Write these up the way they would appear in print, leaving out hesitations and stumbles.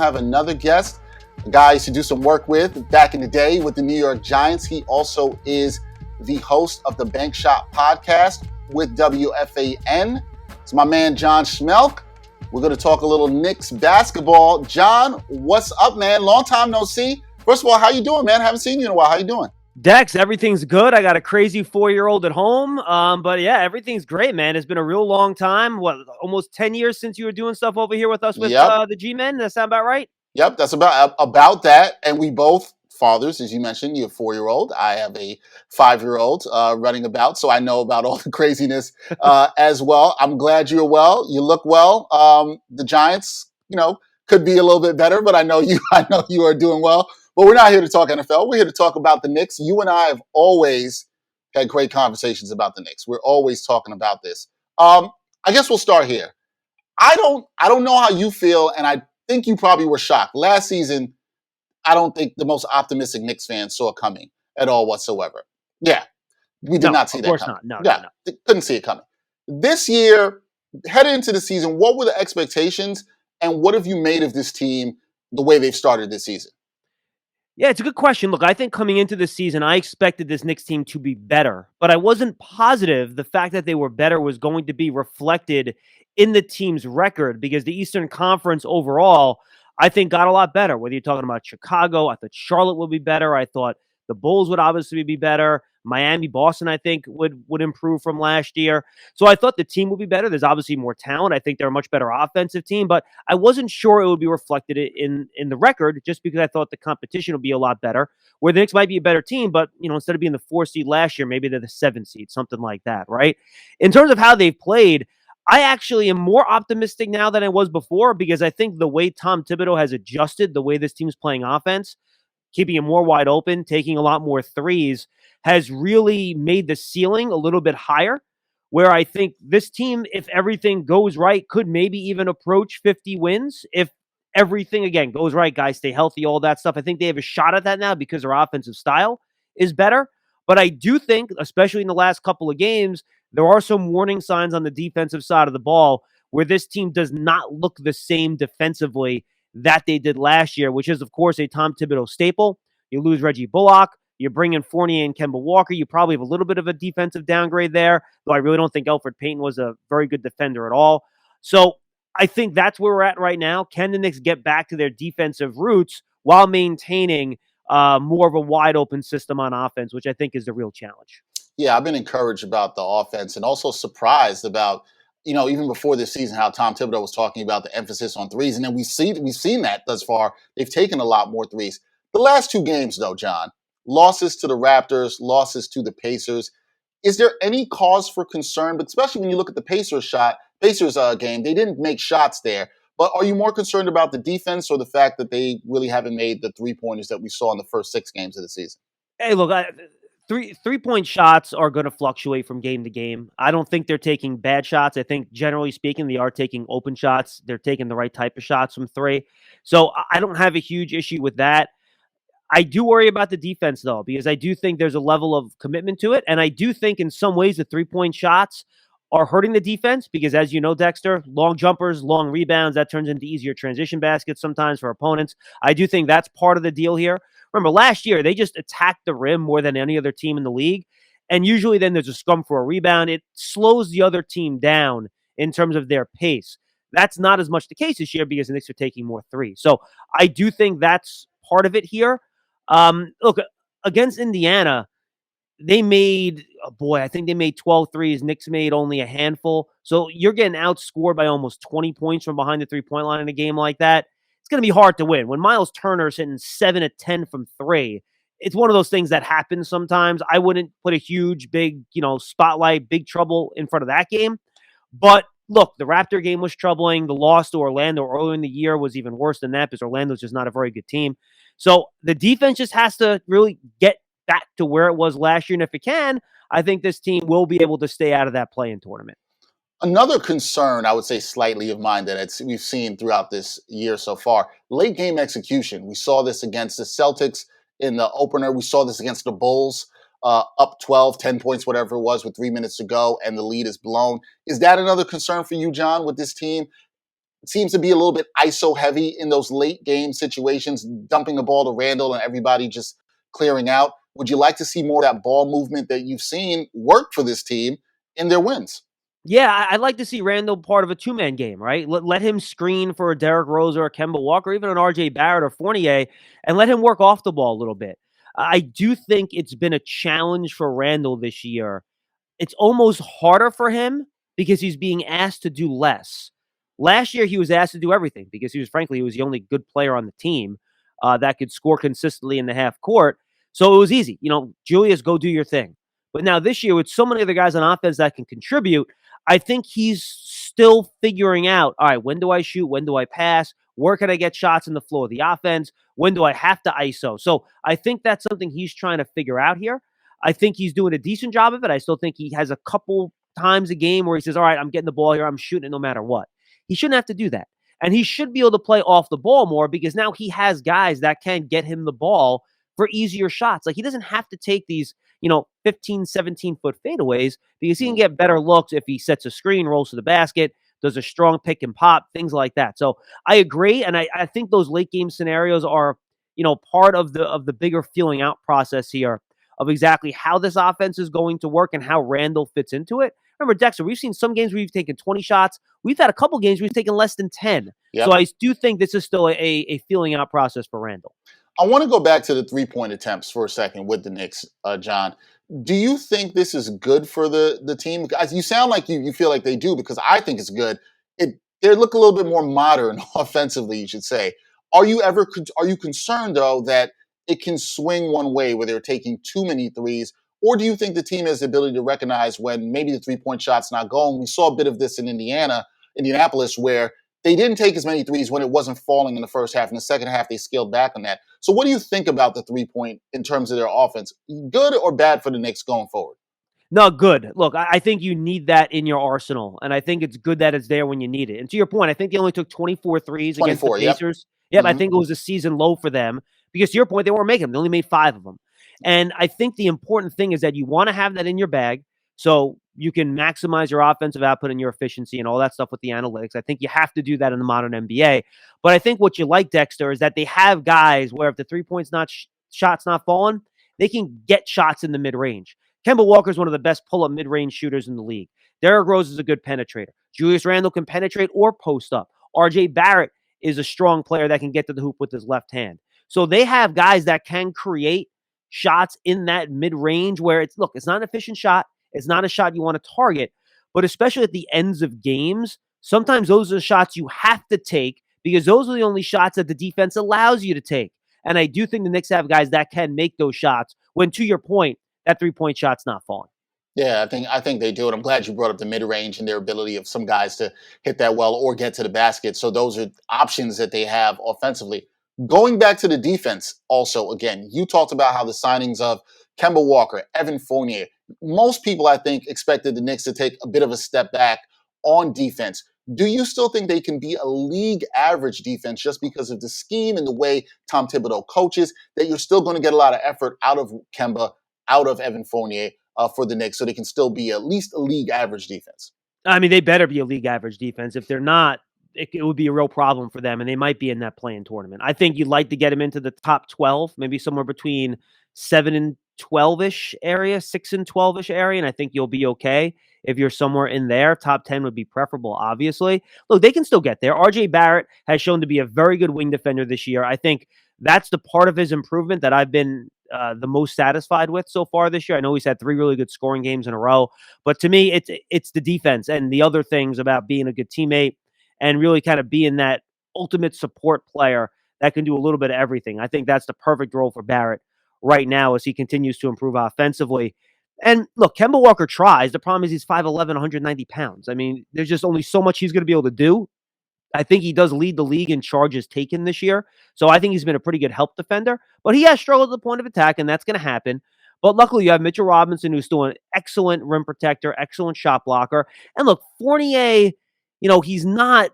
have another guest, a guy I used to do some work with back in the day with the New York Giants. He also is the host of the Bank Shot Podcast with WFAN. It's my man, John Schmeelk. We're going to talk a little Knicks basketball. John, what's up, man? Long time no see. First of all, how you doing, man? Haven't seen you in a while. How you doing? Dex, everything's good. I got a crazy 4-year-old at home. But yeah, everything's great, man. It's been a real long time. What, almost 10 years since you were doing stuff over here with us with the G-Men? Does that sound about right? Yep, that's about that. And we both fathers, as you mentioned. You have a 4-year-old. I have a 5-year-old running about, so I know about all the craziness as well. I'm glad you're well. You look well. The Giants, could be a little bit better, but I know you are doing well. But we're not here to talk NFL. We're here to talk about the Knicks. You and I have always had great conversations about the Knicks. We're always talking about this. I guess we'll start here. I don't know how you feel, and I think you probably were shocked. Last season, I don't think the most optimistic Knicks fans saw it coming at all whatsoever. Yeah, we did not see that coming. Of course not. No. Couldn't see it coming. This year, headed into the season, what were the expectations, and what have you made of this team the way they've started this season? Yeah, it's a good question. Look, I think coming into this season, I expected this Knicks team to be better, but I wasn't positive the fact that they were better was going to be reflected in the team's record, because the Eastern Conference overall, I think, got a lot better. Whether you're talking about Chicago, I thought Charlotte would be better. I thought the Bulls would obviously be better. Miami, Boston, I think, would improve from last year. So I thought the team would be better. There's obviously more talent. I think they're a much better offensive team, but I wasn't sure it would be reflected in the record, just because I thought the competition would be a lot better, where the Knicks might be a better team, but instead of being the 4 seed last year, maybe they're the 7 seed, something like that, right? In terms of how they've played, I actually am more optimistic now than I was before, because I think the way Tom Thibodeau has adjusted the way this team's playing offense, keeping it more wide open, taking a lot more threes, has really made the ceiling a little bit higher, where I think this team, if everything goes right, could maybe even approach 50 wins. If everything, again, goes right, guys stay healthy, all that stuff. I think they have a shot at that now because their offensive style is better. But I do think, especially in the last couple of games, there are some warning signs on the defensive side of the ball where this team does not look the same defensively that they did last year, which is, of course, a Tom Thibodeau staple. You lose Reggie Bullock. You bring in Fournier and Kemba Walker. You probably have a little bit of a defensive downgrade there, though I really don't think Elfrid Payton was a very good defender at all. So I think that's where we're at right now. Can the Knicks get back to their defensive roots while maintaining more of a wide-open system on offense, which I think is the real challenge? Yeah, I've been encouraged about the offense and also surprised about, even before this season, how Tom Thibodeau was talking about the emphasis on threes. And then we've seen that thus far. They've taken a lot more threes. The last 2 games, though, John, losses to the Raptors, losses to the Pacers. Is there any cause for concern? But especially when you look at the Pacers game, they didn't make shots there. But are you more concerned about the defense or the fact that they really haven't made the 3-pointers that we saw in the first 6 games of the season? Hey, look, three-point shots are going to fluctuate from game to game. I don't think they're taking bad shots. I think, generally speaking, they are taking open shots. They're taking the right type of shots from 3. So I don't have a huge issue with that. I do worry about the defense, though, because I do think there's a level of commitment to it. And I do think in some ways the 3-point shots are hurting the defense because, as you know, Dexter, long jumpers, long rebounds, that turns into easier transition baskets sometimes for opponents. I do think that's part of the deal here. Remember, last year, they just attacked the rim more than any other team in the league. And usually then there's a scrum for a rebound. It slows the other team down in terms of their pace. That's not as much the case this year because the Knicks are taking more threes. So I do think that's part of it here. Look, against Indiana, they made, I think they made 12 threes. Knicks made only a handful. So you're getting outscored by almost 20 points from behind the 3-point line in a game like that. It's going to be hard to win. When Miles Turner's hitting 7 of 10 from 3, it's one of those things that happens sometimes. I wouldn't put a huge, big, spotlight, big trouble in front of that game. But look, the Raptor game was troubling. The loss to Orlando earlier in the year was even worse than that because Orlando's just not a very good team. So the defense just has to really get back to where it was last year. And if it can, I think this team will be able to stay out of that play-in tournament. Another concern, I would say slightly of mine that we've seen throughout this year so far, late game execution. We saw this against the Celtics in the opener. We saw this against the Bulls, up 12, 10 points, whatever it was with 3 minutes to go, and the lead is blown. Is that another concern for you, John, with this team? seems to be a little bit ISO heavy in those late game situations, dumping the ball to Randle and everybody just clearing out. Would you like to see more of that ball movement that you've seen work for this team in their wins? Yeah, I'd like to see Randle part of a two-man game, right? Let him screen for a Derrick Rose or a Kemba Walker, even an RJ Barrett or Fournier, and let him work off the ball a little bit. I do think it's been a challenge for Randle this year. It's almost harder for him because he's being asked to do less. Last year, he was asked to do everything because he was the only good player on the team that could score consistently in the half court. So it was easy. Julius, go do your thing. But now this year, with so many other guys on offense that can contribute, I think he's still figuring out, all right, when do I shoot? When do I pass? Where can I get shots in the floor of the offense? When do I have to ISO? So I think that's something he's trying to figure out here. I think he's doing a decent job of it. I still think he has a couple times a game where he says, all right, I'm getting the ball here. I'm shooting it no matter what. He shouldn't have to do that. And he should be able to play off the ball more because now he has guys that can get him the ball for easier shots. Like he doesn't have to take these, 15, 17-foot fadeaways because he can get better looks if he sets a screen, rolls to the basket, does a strong pick and pop, things like that. So I agree. And I think those late game scenarios are, part of the bigger feeling out process here of exactly how this offense is going to work and how Randle fits into it. Remember, Dexter, we've seen some games where we've taken 20 shots. We've had a couple games where we've taken less than 10. Yep. So I do think this is still a feeling out process for Randle. I want to go back to the three-point attempts for a second with the Knicks, John. Do you think this is good for the team? Because you sound like you feel like they do, because I think it's good. They look a little bit more modern offensively, you should say. Are you concerned, though, that it can swing one way where they're taking too many threes? Or do you think the team has the ability to recognize when maybe the three-point shot's not going? We saw a bit of this in Indianapolis, where they didn't take as many threes when it wasn't falling in the first half. In the second half, they scaled back on that. So what do you think about the three-point in terms of their offense? Good or bad for the Knicks going forward? No, good. Look, I think you need that in your arsenal, and I think it's good that it's there when you need it. And to your point, I think they only took 24 threes against the Pacers. Yep, I think it was a season low for them because to your point, they weren't making them. They only made 5 of them. And I think the important thing is that you want to have that in your bag so you can maximize your offensive output and your efficiency and all that stuff with the analytics. I think you have to do that in the modern NBA. But I think what you like, Dexter, is that they have guys where if the 3-point's not shot's not falling, they can get shots in the mid-range. Kemba Walker is one of the best pull-up mid-range shooters in the league. Derrick Rose is a good penetrator. Julius Randle can penetrate or post up. RJ Barrett is a strong player that can get to the hoop with his left hand. So they have guys that can create shots in that mid-range where it's not an efficient shot. It's not a shot you want to target. But especially at the ends of games, sometimes those are the shots you have to take because those are the only shots that the defense allows you to take. And I do think the Knicks have guys that can make those shots when, to your point, that 3-point shot's not falling. Yeah, I think they do it. I'm glad you brought up the mid-range and their ability of some guys to hit that well or get to the basket. So those are options that they have offensively. Going back to the defense also, again, you talked about how the signings of Kemba Walker, Evan Fournier, most people, I think, expected the Knicks to take a bit of a step back on defense. Do you still think they can be a league average defense just because of the scheme and the way Tom Thibodeau coaches, that you're still going to get a lot of effort out of Kemba, out of Evan Fournier for the Knicks so they can still be at least a league average defense? I mean, they better be a league average defense. If they're not, it would be a real problem for them, and they might be in that play-in tournament. I think you'd like to get them into the top 12, maybe somewhere between 7 and 12-ish area, 6 and 12-ish area, and I think you'll be okay if you're somewhere in there. Top 10 would be preferable, obviously. Look, they can still get there. RJ Barrett has shown to be a very good wing defender this year. I think that's the part of his improvement that I've been the most satisfied with so far this year. I know he's had 3 really good scoring games in a row, but to me, it's the defense and the other things about being a good teammate and really kind of being that ultimate support player that can do a little bit of everything. I think that's the perfect role for Barrett right now as he continues to improve offensively. And look, Kemba Walker tries. The problem is he's 5'11", 190 pounds. I mean, there's just only so much he's going to be able to do. I think he does lead the league in charges taken this year. So I think he's been a pretty good help defender. But he has struggled at the point of attack, and that's going to happen. But luckily, you have Mitchell Robinson, who's still an excellent rim protector, excellent shot blocker. And look, Fournier, he's not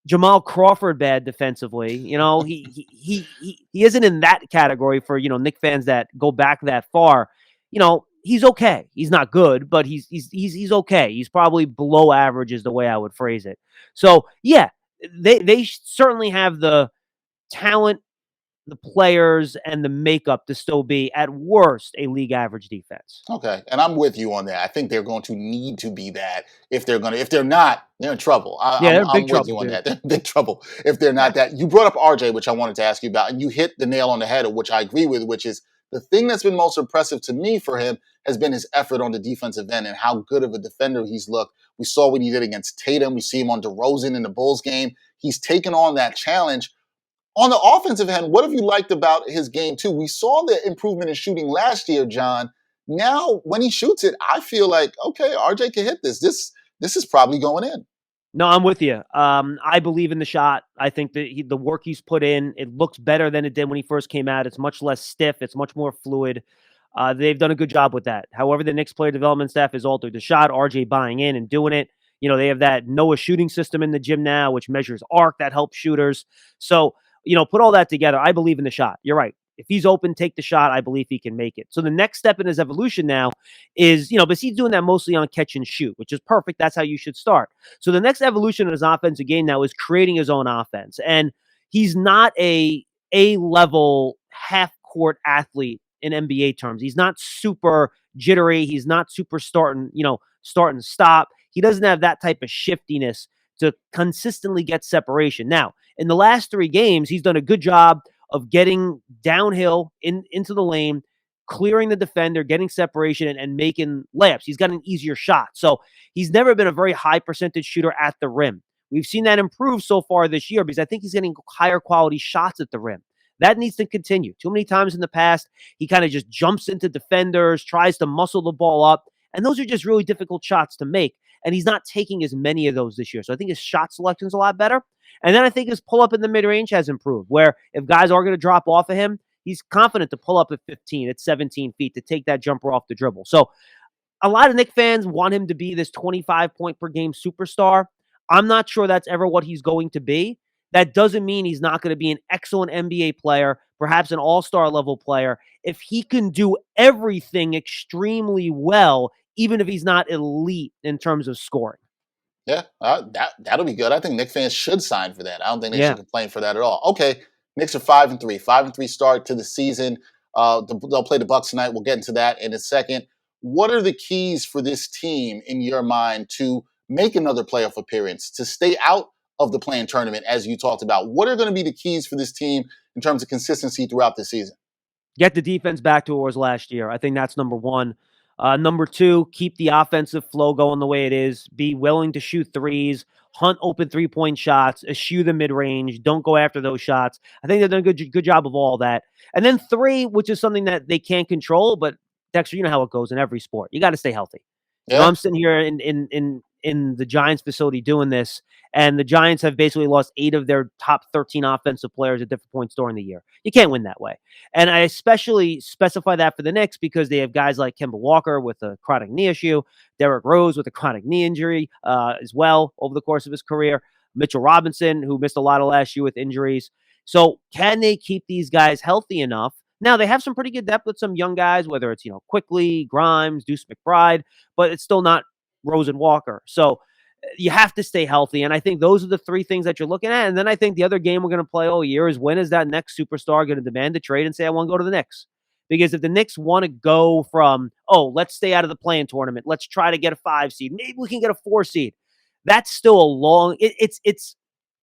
Jamal Crawford bad defensively. He isn't in that category for, Knick fans that go back that far. He's okay. He's not good, but he's okay. He's probably below average is the way I would phrase it. So, yeah, they certainly have the talent, the players, and the makeup to still be, at worst, a league average defense. Okay, and I'm with you on that. I think they're going to need to be that if they're going to. If they're not, they're in trouble. Yeah, they're in I'm big with trouble, you on dude. that. They're in big trouble if they're not that. You brought up RJ, which I wanted to ask you about, and you hit the nail on the head, of which I agree with, which is the thing that's been most impressive to me for him has been his effort on the defensive end and how good of a defender he's looked. We saw what he did against Tatum. We see him on DeRozan in the Bulls game. He's taken on that challenge. On the offensive end, what have you liked about his game too? We saw the improvement in shooting last year, John. Now, when he shoots it, I feel like, okay, RJ can hit this. This is probably going in. No, I'm with you. I believe in the shot. I think that the work he's put in, it looks better than it did when he first came out. It's much less stiff. It's much more fluid. They've done a good job with that. However, the Knicks player development staff has altered the shot. RJ buying in and doing it. They have that Noah shooting system in the gym now, which measures arc that helps shooters. So, put all that together. I believe in the shot. You're right. If he's open, take the shot. I believe he can make it. So the next step in his evolution now is, but he's doing that mostly on catch and shoot, which is perfect. That's how you should start. So the next evolution in his offensive game now is creating his own offense. And he's not a A-level half-court athlete in NBA terms. He's not super jittery. He's not super start and stop. He doesn't have that type of shiftiness to consistently get separation. Now, in the last 3 games, he's done a good job of getting downhill into the lane, clearing the defender, getting separation, and making layups. He's got an easier shot. So he's never been a very high percentage shooter at the rim. We've seen that improve so far this year because I think he's getting higher quality shots at the rim. That needs to continue. Too many times in the past, he kind of just jumps into defenders, tries to muscle the ball up, and those are just really difficult shots to make. And he's not taking as many of those this year. So I think his shot selection is a lot better. And then I think his pull-up in the mid-range has improved, where if guys are going to drop off of him, he's confident to pull up at 15, at 17 feet, to take that jumper off the dribble. So a lot of Knicks fans want him to be this 25-point-per-game superstar. I'm not sure that's ever what he's going to be. That doesn't mean he's not going to be an excellent NBA player, perhaps an all-star level player, if he can do everything extremely well, even if he's not elite in terms of scoring. Yeah, that'll be good. I think Knicks fans should sign for that. I don't think they Yeah. should complain for that at all. Okay, Knicks are 5-3, 5-3 start to the season. They'll play the Bucks tonight. We'll get into that in a second. What are the keys for this team, in your mind, to make another playoff appearance, to stay out of the play-in tournament, as you talked about? What are going to be the keys for this team in terms of consistency throughout the season? Get the defense back to what it was last year. I think that's number one. Number two, keep the offensive flow going the way it is. Be willing to shoot threes, hunt open three-point shots, eschew the mid-range. Don't go after those shots. I think they've done a good job of all that. And then 3, which is something that they can't control, but Dexter, you know how it goes in every sport. You got to stay healthy. Yeah. I'm sitting here in the Giants facility doing this, and the Giants have basically lost 8 of their top 13 offensive players at different points during the year. You can't win that way. And I especially specify that for the Knicks because they have guys like Kemba Walker with a chronic knee issue, Derrick Rose with a chronic knee injury as well over the course of his career, Mitchell Robinson, who missed a lot of last year with injuries. So can they keep these guys healthy enough? Now, they have some pretty good depth with some young guys, whether it's, Quickly, Grimes, Deuce McBride, but it's still not Rose and Walker. So you have to stay healthy. And I think those are the 3 things that you're looking at. And then I think the other game we're going to play all year is, when is that next superstar going to demand a trade and say, I want to go to the Knicks? Because if the Knicks want to go from, let's stay out of the play-in tournament, let's try to get a 5 seed, maybe we can get a 4 seed. That's still a long, it's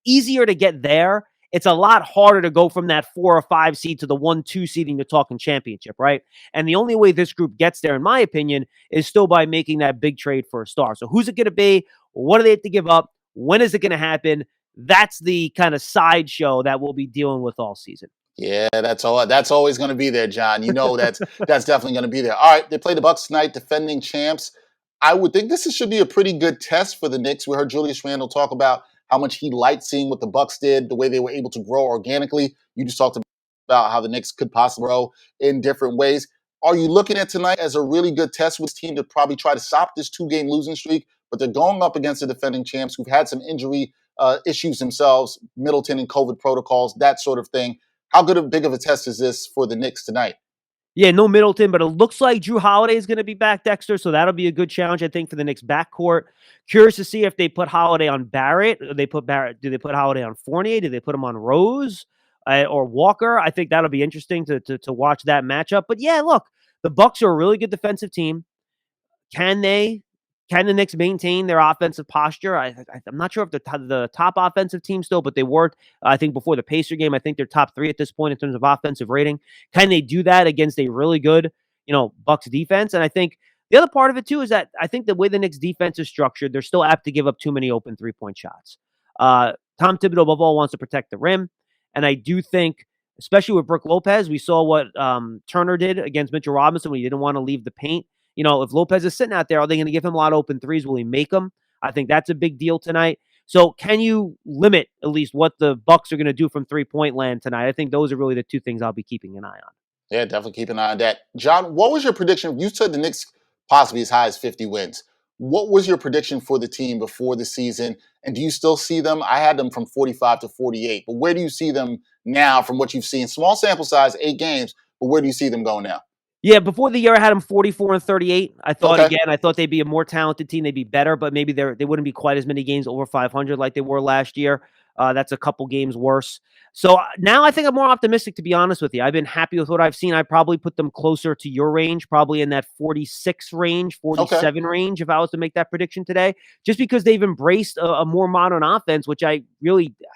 easier to get there. It's a lot harder to go from that 4 or 5 seed to the 1-2 seeding to talking championship, right? And the only way this group gets there, in my opinion, is still by making that big trade for a star. So who's it going to be? What do they have to give up? When is it going to happen? That's the kind of sideshow that we'll be dealing with all season. Yeah, that's always going to be there, John. That's definitely going to be there. All right, they play the Bucks tonight, defending champs. I would think this should be a pretty good test for the Knicks. We heard Julius Randle talk about how much he liked seeing what the Bucks did, the way they were able to grow organically. You just talked about how the Knicks could possibly grow in different ways. Are you looking at tonight as a really good test with this team to probably try to stop this 2-game losing streak? But they're going up against the defending champs who've had some injury issues themselves, Middleton and COVID protocols, that sort of thing. How big of a test is this for the Knicks tonight? Yeah, no Middleton, but it looks like Drew Holiday is going to be back, Dexter, so that'll be a good challenge, I think, for the Knicks backcourt. Curious to see if they put Holiday on Barrett. Do they put Holiday on Fournier? Do they put him on Rose or Walker? I think that'll be interesting to watch that matchup. But yeah, look, the Bucks are a really good defensive team. Can the Knicks maintain their offensive posture? I'm not sure if they're the top offensive team still, but they were, I think, before the Pacer game. I think they're top 3 at this point in terms of offensive rating. Can they do that against a really good, Bucks defense? And I think the other part of it, too, is that I think the way the Knicks defense is structured, they're still apt to give up too many open three-point shots. Tom Thibodeau, above all, wants to protect the rim. And I do think, especially with Brook Lopez, we saw what Turner did against Mitchell Robinson when he didn't want to leave the paint. If Lopez is sitting out there, are they going to give him a lot of open threes? Will he make them? I think that's a big deal tonight. So can you limit at least what the Bucks are going to do from three-point land tonight? I think those are really the two things I'll be keeping an eye on. Yeah, definitely keep an eye on that. John, what was your prediction? You said the Knicks possibly as high as 50 wins. What was your prediction for the team before the season? And do you still see them? I had them from 45 to 48. But where do you see them now from what you've seen? Small sample size, 8 games. But where do you see them going now? Yeah, before the year, I had them 44 and 38. I thought they'd be a more talented team. They'd be better, but maybe they wouldn't be quite as many games over 500 like they were last year. That's a couple games worse. So now I think I'm more optimistic, to be honest with you. I've been happy with what I've seen. I probably put them closer to your range, probably in that 46 range, 47 range, if I was to make that prediction today, just because they've embraced a more modern offense, which I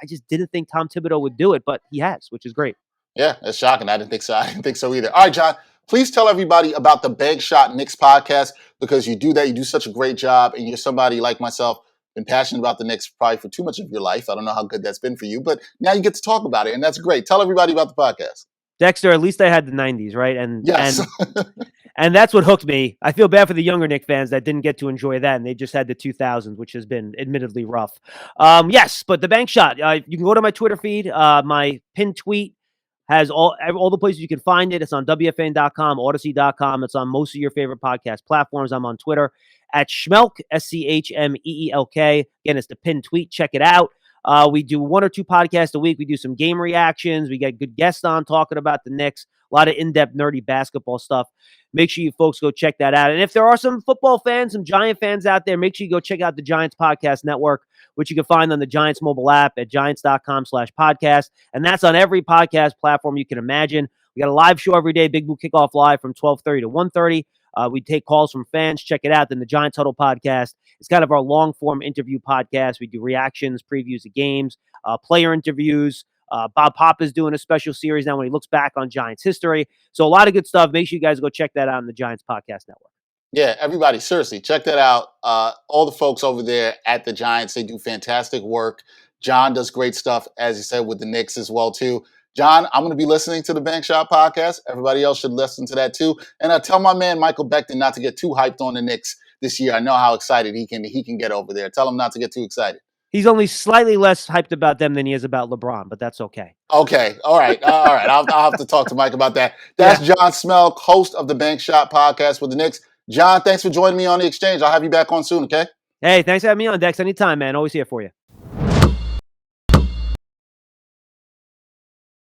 just didn't think Tom Thibodeau would do it, but he has, which is great. Yeah, that's shocking. I didn't think so. I didn't think so either. All right, John, please tell everybody about the Bank Shot Knicks podcast, because you do that. You do such a great job, and you're somebody like myself, been passionate about the Knicks probably for too much of your life. I don't know how good that's been for you, but now you get to talk about it, and that's great. Tell everybody about the podcast. Dexter, at least I had the 90s, right? And yes. and that's what hooked me. I feel bad for the younger Knicks fans that didn't get to enjoy that, and they just had the 2000s, which has been admittedly rough. Yes, but the Bank Shot, you can go to my Twitter feed. My pinned tweet has all the places you can find it. It's on WFN.com, Odyssey.com. It's on most of your favorite podcast platforms. I'm on Twitter at Schmeelk, SCHMEELK. Again, it's the pinned tweet. Check it out. We do 1 or 2 podcasts a week. We do some game reactions. We get good guests on talking about the Knicks. A lot of in-depth, nerdy basketball stuff. Make sure you folks go check that out. And if there are some football fans, some Giant fans out there, make sure you go check out the Giants Podcast Network, which you can find on the Giants mobile app at giants.com/podcast. And that's on every podcast platform you can imagine. We got a live show every day, Big Blue Kickoff Live from 12:30 to 1:30. We take calls from fans. Check it out. Then the Giants Huddle podcast. It's kind of our long-form interview podcast. We do reactions, previews of games, player interviews. Bob Pop is doing a special series now when he looks back on Giants history. So a lot of good stuff. Make sure you guys go check that out on the Giants Podcast Network. Yeah, everybody, seriously, check that out. All the folks over there at the Giants, they do fantastic work. John does great stuff, as you said, with the Knicks as well, too. John, I'm going to be listening to the Bank Shot podcast. Everybody else should listen to that, too. And I tell my man, Michael Beckton, not to get too hyped on the Knicks this year. I know how excited he can get over there. Tell him not to get too excited. He's only slightly less hyped about them than he is about LeBron, but that's okay. Okay. All right. All right. I'll have to talk to Mike about that. That's John Schmeelk, host of the Bank Shot podcast with the Knicks. John, thanks for joining me on The Exchange. I'll have you back on soon, okay? Hey, thanks for having me on, Dex. Anytime, man. Always here for you.